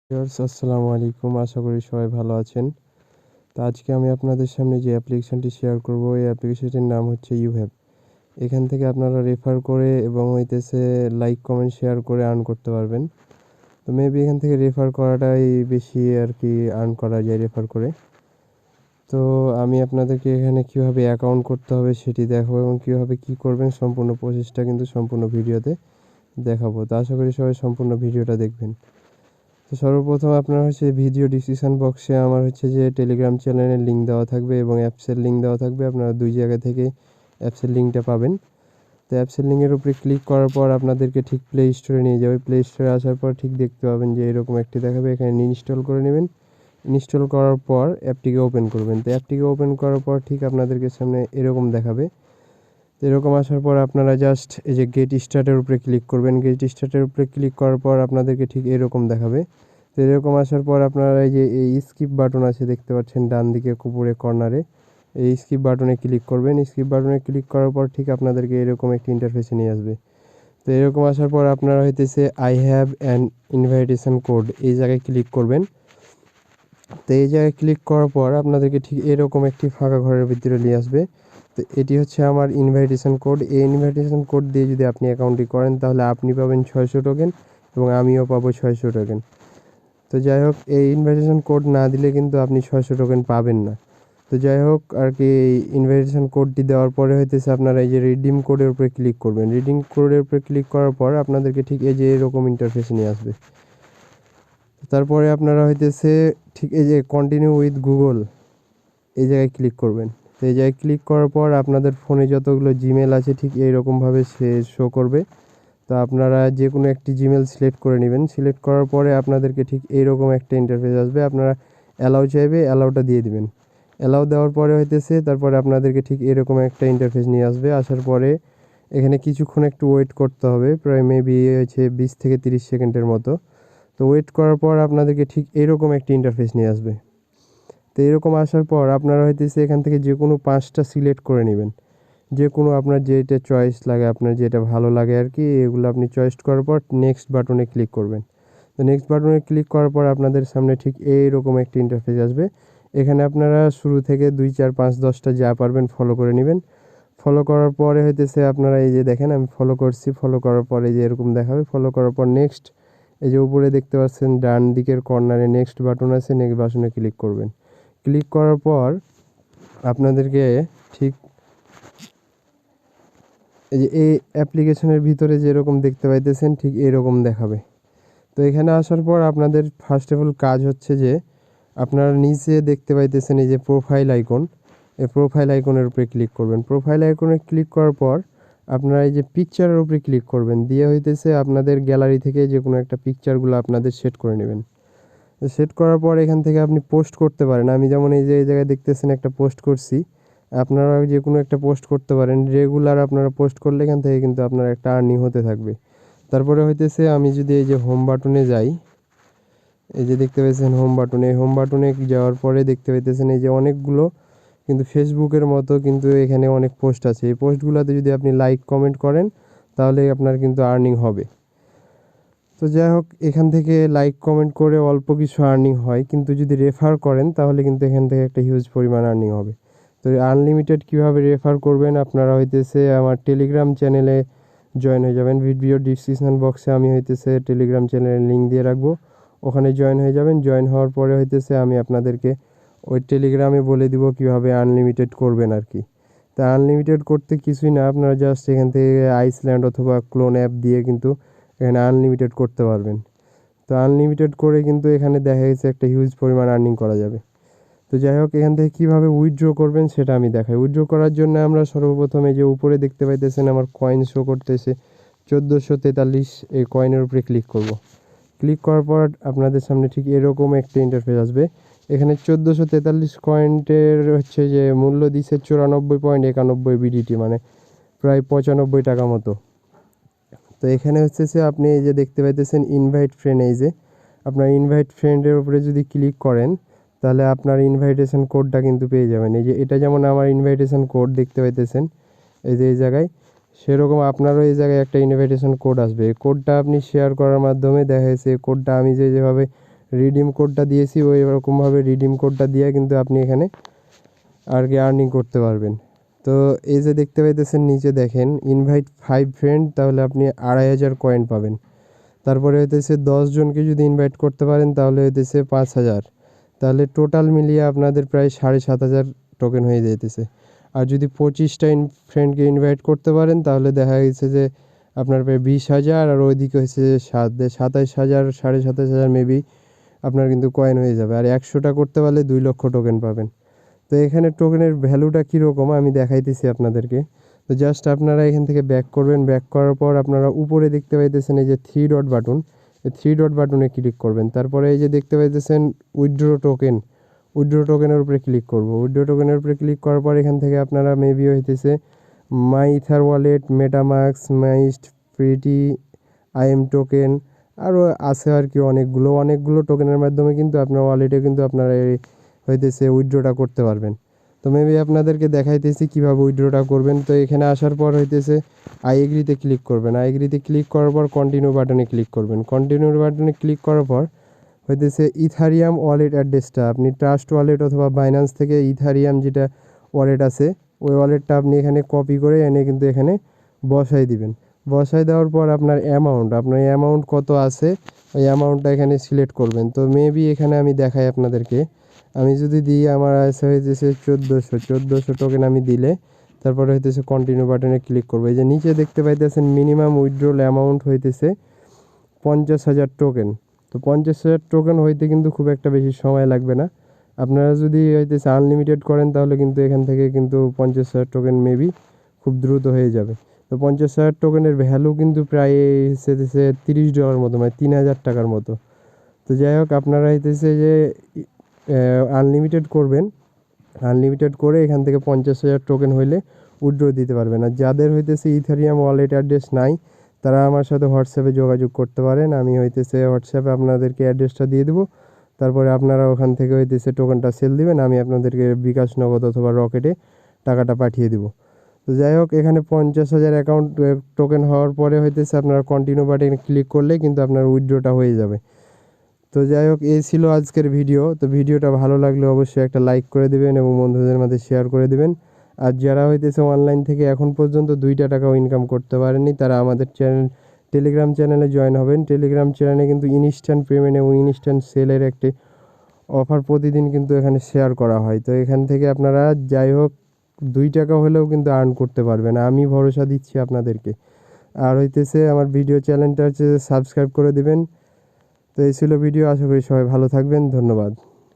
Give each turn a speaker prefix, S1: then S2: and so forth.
S1: আসসালামু আলাইকুম, আশা করি সবাই ভালো আছেন। তো আজকে আমি আপনাদের সামনে যে অ্যাপ্লিকেশনটি শেয়ার করব, এই অ্যাপ্লিকেশনটির নাম হচ্ছে ইউহ্যাভ। এখান থেকে আপনারা রেফার করে এবং লাইক কমেন্ট শেয়ার করে আর্ন করতে পারবেন। তো মেবি এখান থেকে রেফার করাটাই বেশি আর কি, আর্ন করা যায় রেফার করে। তো আমি আপনাদেরকে এখানে কিভাবে অ্যাকাউন্ট করতে হবে সেটি দেখাবো এবং কীভাবে কী করবেন সম্পূর্ণ প্রসেসটা কিন্তু সম্পূর্ণ ভিডিওতে দেখাবো। তো আশা করি সবাই সম্পূর্ণ ভিডিওটা দেখবেন। তো সর্বপ্রথম আপনার ভিডিও ডিসক্রিপশন বক্সে আমার যে টেলিগ্রাম চ্যানেলের লিঙ্ক দেওয়া থাকবে এবং অ্যাপসের লিঙ্ক দেওয়া থাকবে। আপনারা দুই জায়গা থেকে অ্যাপসের লিঙ্কটা পাবেন। তো অ্যাপসের লিঙ্কের উপরে ক্লিক করার পর আপনাদেরকে ঠিক প্লে স্টোরে নিয়ে যাবে। প্লে স্টোরে আসার পর ঠিক দেখতে পাবেন যে এরকম একটি দেখাবে, এখানে ইনস্টল করে নেবেন। ইনস্টল করার পর অ্যাপটিকে ওপেন করবেন। তো অ্যাপটিকে ওপেন করার পর ঠিক আপনাদেরকে সামনে এরকম দেখাবে। তো এরকম আসার পর আপনারা জাস্ট এই যে গেট স্টার্টের উপরে ক্লিক করবেন। গেট স্টার্টের উপরে ক্লিক করার পর আপনাদেরকে ঠিক এরকম দেখাবে। তো এরকম আসার পর আপনারা এই স্কিপ বাটন আছে দেখতে পাচ্ছেন ডান দিকে উপরে কর্নারে, এই স্কিপ বাটনে ক্লিক করবেন। স্কিপ বাটনে ক্লিক করার পর ঠিক আপনাদেরকে এরকম একটি ইন্টারফেসে নিয়ে আসবে। তো এরকম আসার পর আপনারা I have an invitation code, এই জায়গায় ক্লিক করবেন। তো এই জায়গায় ক্লিক করার পর আপনাদেরকে ঠিক এরকম একটি ফাঁকা ঘরের ভিতরে নিয়ে আসবে। তো এটি হচ্ছে আমার ইনভাইটেশন কোড। এই ইনভাইটেশন কোড দিয়ে যদি আপনি অ্যাকাউন্টটি করেন তাহলে আপনি পাবেন 600 টোকেন এবং আমিও পাবো 600 টোকেন। তো যাই হোক, এই ইনভাইটেশন কোড না দিলে কিন্তু আপনি 600 টোকেন পাবেন না। তো যাই হোক আর কি, এই ইনভাইটেশন কোডটি দেওয়ার পরে আপনারা এই যে রিডিম কোডের উপরে ক্লিক করবেন। রিডিম কোডের উপরে ক্লিক করার পর আপনাদেরকে ঠিক এই যে এরকম ইন্টারফেস নিয়ে আসবে। তারপরে আপনারা ঠিক এই যে কন্টিনিউ উইথ গুগল, এই জায়গায় ক্লিক করবেন। তো এই জায়গায় ক্লিক করার পর আপনাদের ফোনে যতগুলো জিমেল আছে ঠিক এইরকমভাবে সে শো করবে। তো আপনারা যে কোনো একটি জিমেল সিলেক্ট করে নেবেন। সিলেক্ট করার পরে আপনাদেরকে ঠিক এইরকম একটা ইন্টারফেস আসবে। আপনারা অ্যালাউ চাইবে, অ্যালাউটা দিয়ে দিবেন। অ্যালাউ দেওয়ার পরে তারপরে আপনাদেরকে ঠিক এরকম একটা ইন্টারফেস নিয়ে আসবে। আসার পরে এখানে কিছুক্ষণ একটু ওয়েট করতে হবে, প্রায় মেবি 20 থেকে 30 সেকেন্ডের মতো। তো ওয়েট করার পর আপনাদেরকে ঠিক এরকম একটি ইন্টারফেস নিয়ে আসবে। তো এরকম আসার পর আপনারা এখান থেকে যে কোনো 5টা সিলেক্ট করে নেবেন। যে কোনো আপনার যেটা চয়েস লাগে, আপনার যেটা ভালো লাগে আর কি, এগুলো আপনি চয়েস করার পর নেক্সট বাটনে ক্লিক করবেন। তো নেক্সট বাটনে ক্লিক করার পর আপনাদের সামনে ঠিক এইরকম একটি ইন্টারফেস আসবে। এখানে আপনারা শুরু থেকে 2, 4, 5, 10টা যা পারবেন ফলো করে নেবেন। ফলো করার পরে আপনারা এই যে দেখেন আমি ফলো করছি। ফলো করার পরে এই যে এরকম দেখাবে। ফলো করার পর নেক্সট, এই যে উপরে দেখতে পাচ্ছেন ডান দিকের কর্নারে নেক্সট বাটন আছে, নেক্সট বাটনে ক্লিক করবেন। ক্লিক করার পর আপনাদেরকে ঠিক এই যে এই অ্যাপ্লিকেশনের ভিতরে যেরকম দেখতে পাইতেছেন ঠিক এরকম দেখাবে। তো এখানে আসার পর আপনাদের ফার্স্ট অফ অল কাজ হচ্ছে যে আপনারা নিচে দেখতে পাইতেছেন এই যে প্রোফাইল আইকন, এই প্রোফাইল আইকনের উপরে ক্লিক করবেন। প্রোফাইল আইকনে ক্লিক করার পর আপনারা এই যে পিকচারের উপরে ক্লিক করবেন। দিয়ে আপনাদের গ্যালারি থেকে যে কোনো একটা পিকচারগুলো আপনাদের সেট করে নেবেন। সেট করার পর এখান থেকে আপনি পোস্ট করতে পারেন। আমি যেমন এই যে এই জায়গায় দেখতেছেন একটা পোস্ট করছি। আপনারা যে কোনো একটা পোস্ট করতে পারেন। রেগুলার আপনারা পোস্ট করলে এখান থেকে কিন্তু আপনার একটা আর্নিং হতে থাকবে। তারপরে আমি যদি এই যে হোম বাটনে যাই, এই যে দেখতে পাচ্ছেন হোম বাটনে, হোম বাটনে যাওয়ার পরে দেখতে পাইতেছেন এই যে অনেকগুলো কিন্তু ফেসবুকের মতো কিন্তু এখানে অনেক পোস্ট আছে। এই পোস্টগুলোতে যদি আপনি লাইক কমেন্ট করেন তাহলে আপনার কিন্তু আর্নিং হবে। তো যাই হোক, এখান থেকে লাইক কমেন্ট করে অল্প কিছু আর্নিং হয়, কিন্তু যদি রেফার করেন তাহলে কিন্তু এখান থেকে একটা হিউজ পরিমাণ আর্নিং হবে। তো আনলিমিটেড কীভাবে রেফার করবেন, আপনারা আমার টেলিগ্রাম চ্যানেলে জয়েন হয়ে যাবেন। ভিডিও ডিসক্রিপশন বক্সে আমি টেলিগ্রাম চ্যানেলের লিঙ্ক দিয়ে রাখবো, ওখানে জয়েন হয়ে যাবেন। জয়েন হওয়ার পরে আমি আপনাদেরকে ওই টেলিগ্রামে বলে দিব কীভাবে আনলিমিটেড করবেন আর কি। তা আনলিমিটেড করতে কিছুই না, আপনারা জাস্ট এখান থেকে আইসল্যান্ড অথবা ক্লোন অ্যাপ দিয়ে কিন্তু এখানে আনলিমিটেড করতে পারবেন। তো আনলিমিটেড করে কিন্তু এখানে দেখা গেছে একটা হিউজ পরিমাণ আর্নিং করা যাবে। তো যাই হোক, এখান থেকে কীভাবে উইথড্র করবেন সেটা আমি দেখাই। উইথড্র করার জন্য আমরা সর্বপ্রথমে যে উপরে দেখতে পাইতেছেন আমার কয়েন শো করতেছে 1443, এই কয়েনের উপরে ক্লিক করব। ক্লিক করার পর আপনাদের সামনে ঠিক এরকম একটা ইন্টারফেস আসবে। এখানে 1443 কয়েন্টের যে মূল্য দিচ্ছে 94.91 বিডিটি, মানে প্রায় 95 টাকা মতো। তো এখানে আপনি এই যে দেখতে পাইতেছেন ইনভাইট ফ্রেন্ড, এই যে আপনার ইনভাইট ফ্রেন্ডের উপরে যদি ক্লিক করেন তাহলে আপনার ইনভাইটেশন কোডটা কিন্তু পেয়ে যাবেন। এই যে এটা যেমন আমার ইনভাইটেশন কোড দেখতে পাইতেছেন এই যে এই জায়গায়, সেরকম আপনারও এই জায়গায় একটা ইনভাইটেশন কোড আসবে। এই কোডটা আপনি শেয়ার করার মাধ্যমে দেখা যাচ্ছে কোডটা আমি যেভাবে রিডিম কোডটা দিয়েছি ওই রকমভাবে রিডিম কোডটা দিয়ে কিন্তু আপনি এখানে আর কি আর্নিং করতে পারবেন। তো এই যে দেখতে পাইতেছেন নিচে দেখেন ইনভাইট 5 ফ্রেন্ড, তাহলে আপনি 2500 কয়েন পাবেন। তারপরে হইতেছে 10 জনকে যদি ইনভাইট করতে পারেন তাহলে হইতেছে 5000, তাহলে টোটাল মিলিয়ে আপনাদের প্রায় 7500 টোকেন হয়ে যাইতেছে। আর যদি 25টা ফ্রেন্ডকে ইনভাইট করতে পারেন তাহলে দেখা গেছে যে আপনার প্রায় 20,000, আর ওইদিকে হচ্ছে 27,000 27,500 মেবি আপনার কিন্তু কয়েন হয়ে যাবে। আর 100টা করতে পারলে 2 লক্ষ টোকেন পাবেন। তো এখানে টোকেনের ভ্যালুটা কীরকম আমি দেখাইতেছি আপনাদেরকে। তো জাস্ট আপনারা এখান থেকে ব্যাক করবেন, ব্যাক করার পর আপনারা উপরে দেখতে পাইতেছেন এই যে 3 ডট বাটন, এই 3 ডট বাটনে ক্লিক করবেন। তারপরে এই যে দেখতে পাইতেছেন উইথড্র টোকেন, উইথড্র টোকেনের উপরে ক্লিক করব। উইথড্র টোকেনের উপরে ক্লিক করার পর এখান থেকে আপনারা মেবি হইতেছে MyEtherWallet, MetaMask, Mist, প্রিটি, আইএম টোকেন, আরও আছে আর কি অনেকগুলো টোকেনের মাধ্যমে কিন্তু আপনার ওয়ালেটে কিন্তু আপনারা হইতেছে উইথড্রটা করতে পারবেন। তো মেবি আপনাদেরকে দেখাইতেছি কীভাবে উইথড্রটা করবেন। তো এখানে আসার পর হইতেছে আই এগ্রিতে ক্লিক করবেন। আই এগ্রিতে ক্লিক করার পর কন্টিনিউ বাটনে ক্লিক করবেন। কন্টিনিউ বাটনে ক্লিক করার পর হইতেছে ইথারিয়াম ওয়ালেট অ্যাড্রেসটা আপনি ট্রাস্ট ওয়ালেট অথবা বাইন্যান্স থেকে ইথারিয়াম যেটা ওয়ালেট আছে ওই ওয়ালেটটা আপনি এখানে কপি করে এনে কিন্তু এখানে বসাই দিবেন। বসাই দেওয়ার পর আপনার অ্যামাউন্ট কত আছে ওই অ্যামাউন্টটা এখানে সিলেক্ট করবেন। তো মেবি এখানে আমি দেখাই আপনাদেরকে, আমি যদি দিই আমার আছে হইতেছে 1400 টোকেন আমি দিলে তারপরে হইতেছে কন্টিনিউ বাটনে ক্লিক করবো। এই যে নিচে দেখতে পাইতেছেন মিনিমাম উইথড্রল অ্যামাউন্ট হইতেছে 50,000 টোকেন। তো 50,000 টোকেন হইতে কিন্তু খুব একটা বেশি সময় লাগবে না। আপনারা যদি হইতেছে আনলিমিটেড করেন তাহলে কিন্তু এখান থেকে কিন্তু 50,000 টোকেন মেবি খুব দ্রুত হয়ে যাবে। তো 50,000 টোকেনের ভ্যালু কিন্তু প্রায় হইতেছে $30 মতো, মানে 3,000 টাকার মতো। তো যাই হোক আপনারা হইতেছে যে আনলিমিটেড করবেন, আনলিমিটেড করে এখান থেকে 50,000 টোকেন হইলে উইথড্র দিতে পারবেন। আর যাদের হইতেছে ইথারিয়াম ওয়ালেট অ্যাড্রেস নাই তারা আমার সাথে হোয়াটসঅ্যাপে যোগাযোগ করতে পারেন। আমি হইতেছে হোয়াটসঅ্যাপে আপনাদেরকে অ্যাড্রেসটা দিয়ে দেবো, তারপরে আপনারা ওখান থেকে হইতেছে টোকেনটা সেল দিবেন, আমি আপনাদেরকে বিকাশ নগদ অথবা রকেটে টাকাটা পাঠিয়ে দেবো। তো যাই হোক এখানে 50,000 অ্যাকাউন্ট টোকেন হওয়ার পরে হইতেছে আপনারা কন্টিনিউ বাটনে ক্লিক করলে কিন্তু আপনার উইথড্রটা হয়ে যাবে। তো যাই হোক এই ছিল আজকের ভিডিও। তো ভিডিওটা ভালো লাগলে অবশ্যই একটা লাইক করে দিবেন এবং বন্ধুদের মধ্যে শেয়ার করে দিবেন। আর যারা হইতেছে অনলাইন থেকে এখন পর্যন্ত 2টা টাকাও ইনকাম করতে পারেননি তারা আমাদের টেলিগ্রাম চ্যানেলে জয়েন হবেন। টেলিগ্রাম চ্যানেলে কিন্তু ইনস্ট্যান্ট পেমেন্ট এবং ইনস্ট্যান্ট সেলের একটি অফার প্রতিদিন কিন্তু এখানে শেয়ার করা হয়। তো এখান থেকে আপনারা যাই হোক 2 টাকা হলেও কিন্তু আর্ন করতে পারবেন, আমি ভরসা দিচ্ছি আপনাদেরকে। আর হইতেছে আমার ভিডিও চ্যানেলটা হচ্ছে সাবস্ক্রাইব করে দিবেন। তো এই ছিল ভিডিও, আশা করি সবাই ভালো থাকবেন, ধন্যবাদ।